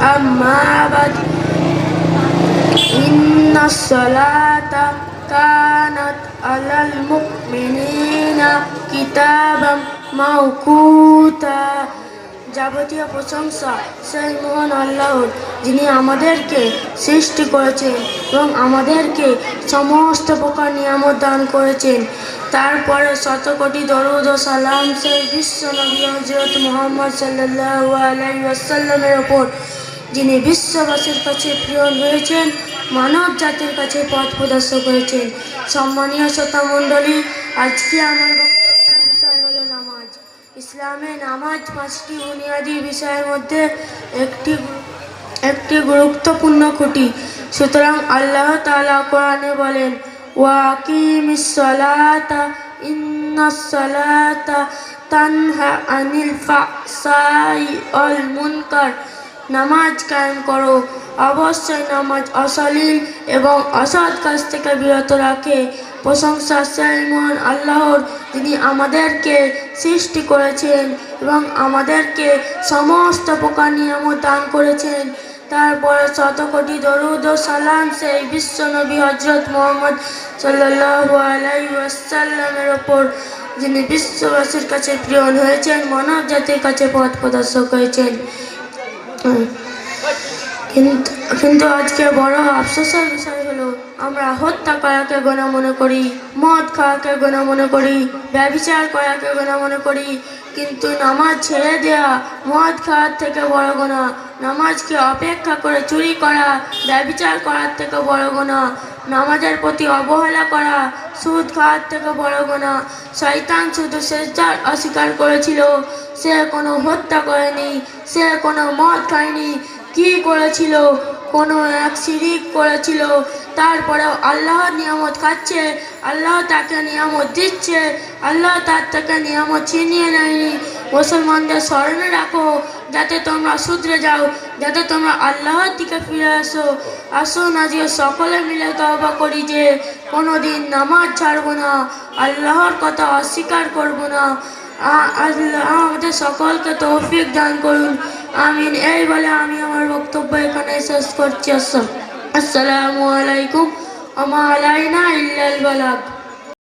أما بعد إن الصلاة كانت على المؤمنين كتابا موقوتا। যাবতীয় প্রশংসা সেই মহান আল্লাহর, যিনি আমাদেরকে সৃষ্টি করেছেন এবং আমাদেরকে সমস্ত প্রকার নিয়ামত দান করেছেন। তারপরে শতকোটি দরুদ ও সালাম সেই বিশ্ব নবী হযরত মুহাম্মদ সাল্লাল্লাহু আলাইহি ওয়াসাল্লামের ওপর, যিনি বিশ্ববাসীর কাছে প্রিয় হয়েছেন, মানব জাতির কাছে পথ প্রদর্শক হয়েছেন। সম্মানীয় শ্রোতা মণ্ডলী, আজকে আমার বক্তব্যের বিষয় হলো নামাজ। ইসলামে নামাজ পাঁচটি বুনিয়াদী বিষয়ের মধ্যে একটি গুরুত্বপূর্ণ খুঁটি। সুতরাং আল্লাহ তাআলা কোরআনে বলেন, ওয়াকিমিস সালাতা ইন্নাস সালাতা তানহা আনিল ফাহশাই ওয়াল মুনকার। নামাজ কায়েম করো, অবশ্যই নামাজ অশ্লীল এবং অসৎ কাজ থেকে বিরত রাখে। প্রশংসা সেই মহান আল্লাহর, যিনি আমাদেরকে সৃষ্টি করেছেন এবং আমাদেরকে সমস্ত প্রকার নিয়ামত দান করেছেন। তারপরে শতকোটি দরুদ ও সালাম সেই বিশ্ব নবী হযরত মুহাম্মদ সাল্লাল্লাহু আলাইহি ওয়াসাল্লামের ওপর, যিনি বিশ্ববাসীর কাছে প্রিয় হয়েছেন, মানব জাতির কাছে পথ প্রদর্শক হয়েছেন। কিন্তু আজকে বড় আফসোসের বিষয় হলো, আমরা হত্যা করাকে গুনাহ মনে করি, মদ খাওয়াকে গুনাহ মনে করি, ব্যভিচার করাকে গুনাহ মনে করি। কিন্তু নামাজ ছেড়ে দেওয়া মদ খাওয়ার থেকে বড় গুনাহ। নামাজকে অপেক্ষা করে চুরি করা, ব্যভিচার করার থেকে বড় গুনাহ। নামাজের প্রতি অবহেলা করা সুদ খাওয়ার থেকে বড় গুনাহ। শয়তান শুধু সেজদার অস্বীকার করেছিল, সে কোনো হত্যা করেনি, সে কোনো মদ খায়নি। কি করেছিল? কোনো এক শিরিক করেছিল। তারপরেও আল্লাহর নিয়ামত খাচ্ছে, আল্লাহ তাকে নিয়ামত দিচ্ছে, আল্লাহ তার থেকে নিয়ামত ছিনিয়ে নেয়নি। মুসলমানদের স্মরণে রাখো, যাতে তোমরা শুধরে যাও, যাতে তোমরা আল্লাহর দিকে ফিরে আসো। আসুন আজকে সকলে মিলে তওবা করি যে কোনোদিন নামাজ ছাড়বো না, আল্লাহর কথা অস্বীকার করবো না। আল্লাহ আমাদের সকলকে তৌফিক দান করুন, আমিন। এই বলে আমি আমার বক্তব্য এখানে শেষ করছি। আসসালামু আলাইকুম ওয়া মা আলাইনা ইল্লাল বালাগ।